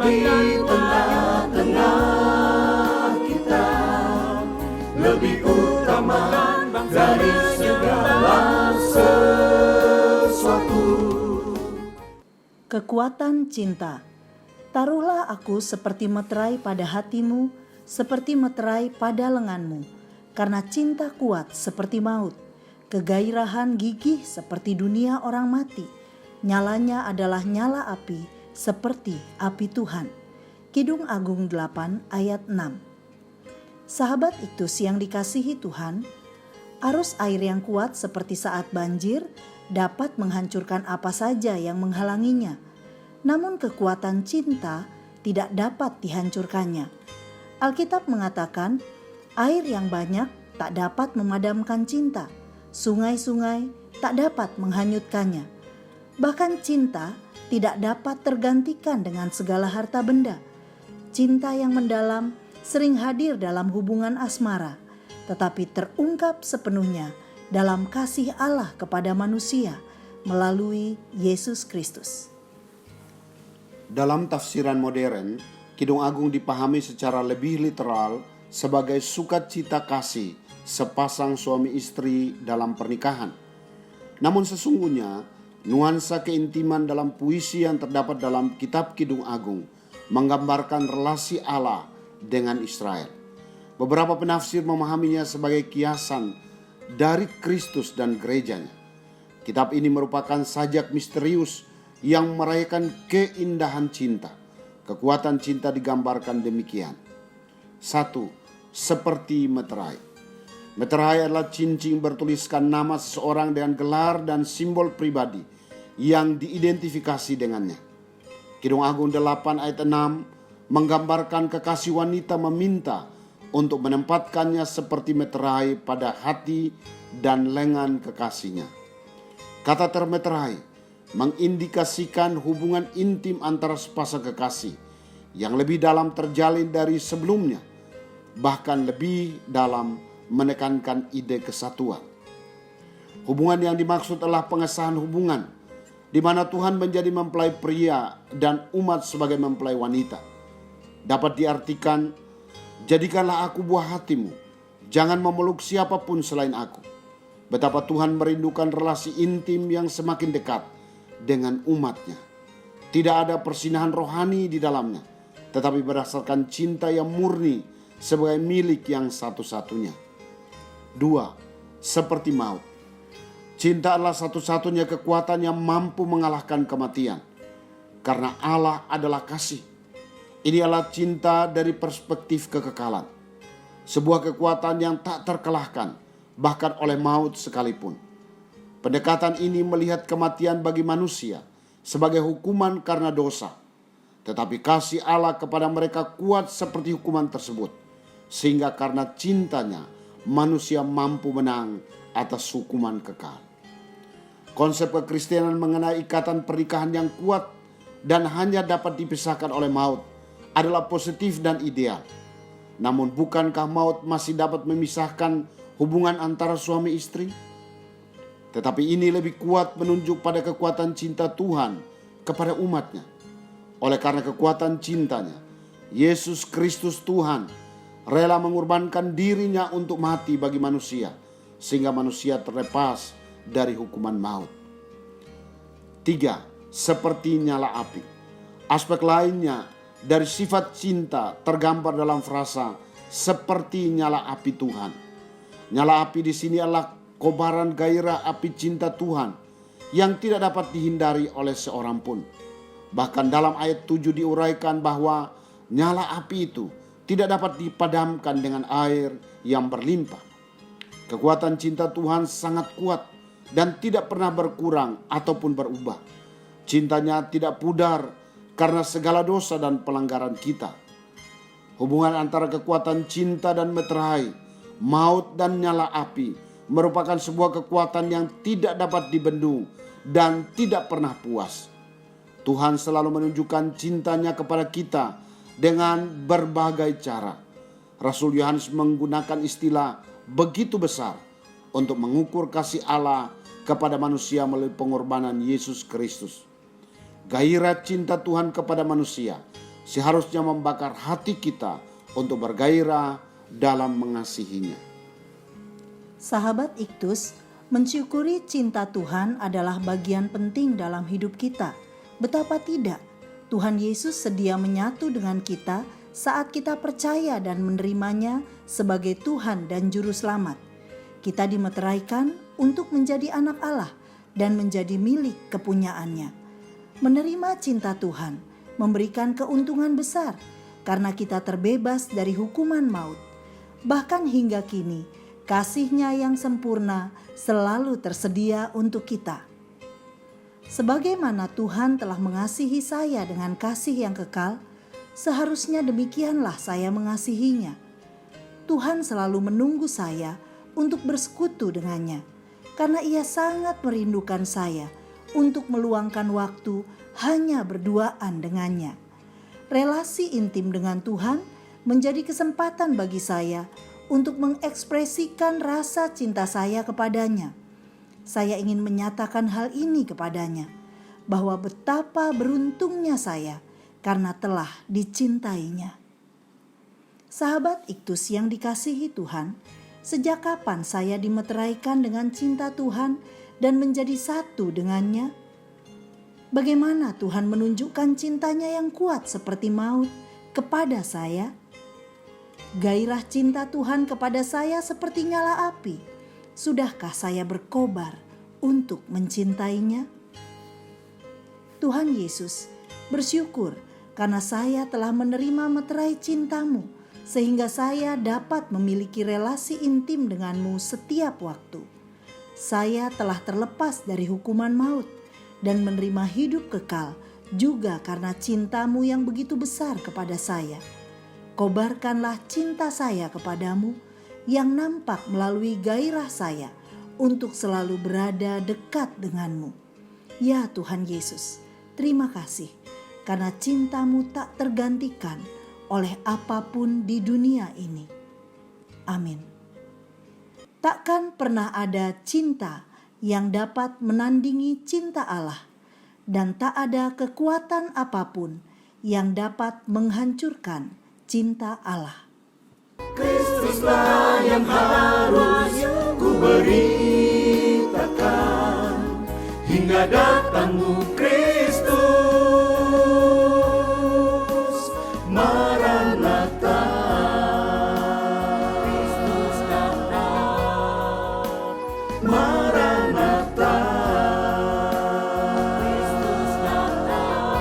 tengah-tengah kita lebih utama dari segala sesuatu. Kekuatan cinta. Taruhlah aku seperti meterai pada hatimu, seperti meterai pada lenganmu, karena cinta kuat seperti maut, kegairahan gigih seperti dunia orang mati, nyalanya adalah nyala api seperti api Tuhan. Kidung Agung 8 ayat 6. Sahabat iktus yang dikasihi Tuhan, arus air yang kuat seperti saat banjir dapat menghancurkan apa saja yang menghalanginya. Namun kekuatan cinta tidak dapat dihancurkannya. Alkitab mengatakan, air yang banyak tak dapat memadamkan cinta. Sungai-sungai tak dapat menghanyutkannya. Bahkan cinta tidak dapat tergantikan dengan segala harta benda. Cinta yang mendalam sering hadir dalam hubungan asmara, tetapi terungkap sepenuhnya dalam kasih Allah kepada manusia melalui Yesus Kristus. Dalam tafsiran modern, Kidung Agung dipahami secara lebih literal sebagai sukacita kasih sepasang suami istri dalam pernikahan. Namun sesungguhnya, nuansa keintiman dalam puisi yang terdapat dalam kitab Kidung Agung menggambarkan relasi Allah dengan Israel. Beberapa penafsir memahaminya sebagai kiasan dari Kristus dan gerejanya. Kitab ini merupakan sajak misterius yang merayakan keindahan cinta. Kekuatan cinta digambarkan demikian. 1. Seperti meterai. Meterai adalah cincin bertuliskan nama seseorang dengan gelar dan simbol pribadi yang diidentifikasi dengannya. Kidung Agung 8 ayat 6 menggambarkan kekasih wanita meminta untuk menempatkannya seperti meterai pada hati dan lengan kekasihnya. Kata termeterai mengindikasikan hubungan intim antara sepasang kekasih yang lebih dalam terjalin dari sebelumnya, bahkan lebih dalam menekankan ide kesatuan. Hubungan yang dimaksud adalah pengesahan hubungan di mana Tuhan menjadi mempelai pria dan umat sebagai mempelai wanita. Dapat diartikan, jadikanlah aku buah hatimu, jangan memeluk siapapun selain aku. Betapa Tuhan merindukan relasi intim yang semakin dekat dengan umatnya. Tidak ada persinahan rohani di dalamnya, tetapi berdasarkan cinta yang murni sebagai milik yang satu-satunya. 2. Seperti maut. Cinta adalah satu-satunya kekuatan yang mampu mengalahkan kematian. Karena Allah adalah kasih. Ini adalah cinta dari perspektif kekekalan. Sebuah kekuatan yang tak terkalahkan, bahkan oleh maut sekalipun. Pendekatan ini melihat kematian bagi manusia sebagai hukuman karena dosa. Tetapi kasih Allah kepada mereka kuat seperti hukuman tersebut. Sehingga karena cintanya manusia mampu menang atas hukuman kekal. Konsep kekristenan mengenai ikatan pernikahan yang kuat dan hanya dapat dipisahkan oleh maut adalah positif dan ideal. Namun bukankah maut masih dapat memisahkan hubungan antara suami istri? Tetapi ini lebih kuat menunjuk pada kekuatan cinta Tuhan kepada umatnya. Oleh karena kekuatan cintanya, Yesus Kristus Tuhan rela mengorbankan dirinya untuk mati bagi manusia, sehingga manusia terlepas dari hukuman maut. 3. Seperti nyala api. Aspek lainnya dari sifat cinta tergambar dalam frasa seperti nyala api Tuhan. Nyala api di sini adalah kobaran gairah api cinta Tuhan yang tidak dapat dihindari oleh seorang pun. Bahkan dalam ayat 7 diuraikan bahwa nyala api itu tidak dapat dipadamkan dengan air yang berlimpah. Kekuatan cinta Tuhan sangat kuat dan tidak pernah berkurang ataupun berubah. Cintanya tidak pudar karena segala dosa dan pelanggaran kita. Hubungan antara kekuatan cinta dan meterai, maut dan nyala api merupakan sebuah kekuatan yang tidak dapat dibendung dan tidak pernah puas. Tuhan selalu menunjukkan cintanya kepada kita dengan berbagai cara. Rasul Yohanes menggunakan istilah begitu besar untuk mengukur kasih Allah kepada manusia melalui pengorbanan Yesus Kristus. Gairah cinta Tuhan kepada manusia seharusnya membakar hati kita untuk bergairah dalam mengasihinya. Sahabat Iktus, mensyukuri cinta Tuhan adalah bagian penting dalam hidup kita. Betapa tidak, Tuhan Yesus sedia menyatu dengan kita saat kita percaya dan menerimanya sebagai Tuhan dan Juru Selamat. Kita dimeteraikan untuk menjadi anak Allah dan menjadi milik kepunyaannya. Menerima cinta Tuhan memberikan keuntungan besar karena kita terbebas dari hukuman maut. Bahkan hingga kini, kasih-Nya yang sempurna selalu tersedia untuk kita. Sebagaimana Tuhan telah mengasihi saya dengan kasih yang kekal, seharusnya demikianlah saya mengasihinya. Tuhan selalu menunggu saya untuk bersekutu dengannya, karena Ia sangat merindukan saya untuk meluangkan waktu hanya berduaan dengannya. Relasi intim dengan Tuhan menjadi kesempatan bagi saya untuk mengekspresikan rasa cinta saya kepadanya. Saya ingin menyatakan hal ini kepadanya, bahwa betapa beruntungnya saya karena telah dicintainya. Sahabat Iktus yang dikasihi Tuhan, sejak kapan saya dimeteraikan dengan cinta Tuhan dan menjadi satu dengannya? Bagaimana Tuhan menunjukkan cintanya yang kuat seperti maut kepada saya? Gairah cinta Tuhan kepada saya seperti nyala api. Sudahkah saya berkobar untuk mencintainya? Tuhan Yesus, bersyukur karena saya telah menerima meterai cinta-Mu, sehingga saya dapat memiliki relasi intim denganmu setiap waktu. Saya telah terlepas dari hukuman maut dan menerima hidup kekal juga karena cinta-Mu yang begitu besar kepada saya. Kobarkanlah cinta saya kepadamu yang nampak melalui gairah saya untuk selalu berada dekat denganmu. Ya Tuhan Yesus, terima kasih karena cinta-Mu tak tergantikan oleh apapun di dunia ini. Amin. Takkan pernah ada cinta yang dapat menandingi cinta Allah, dan tak ada kekuatan apapun yang dapat menghancurkan cinta Allah. Kristuslah yang harus ku beritakan hingga datangmu Kristus. Maranatha, Kristus datang. Maranatha, Kristus datang.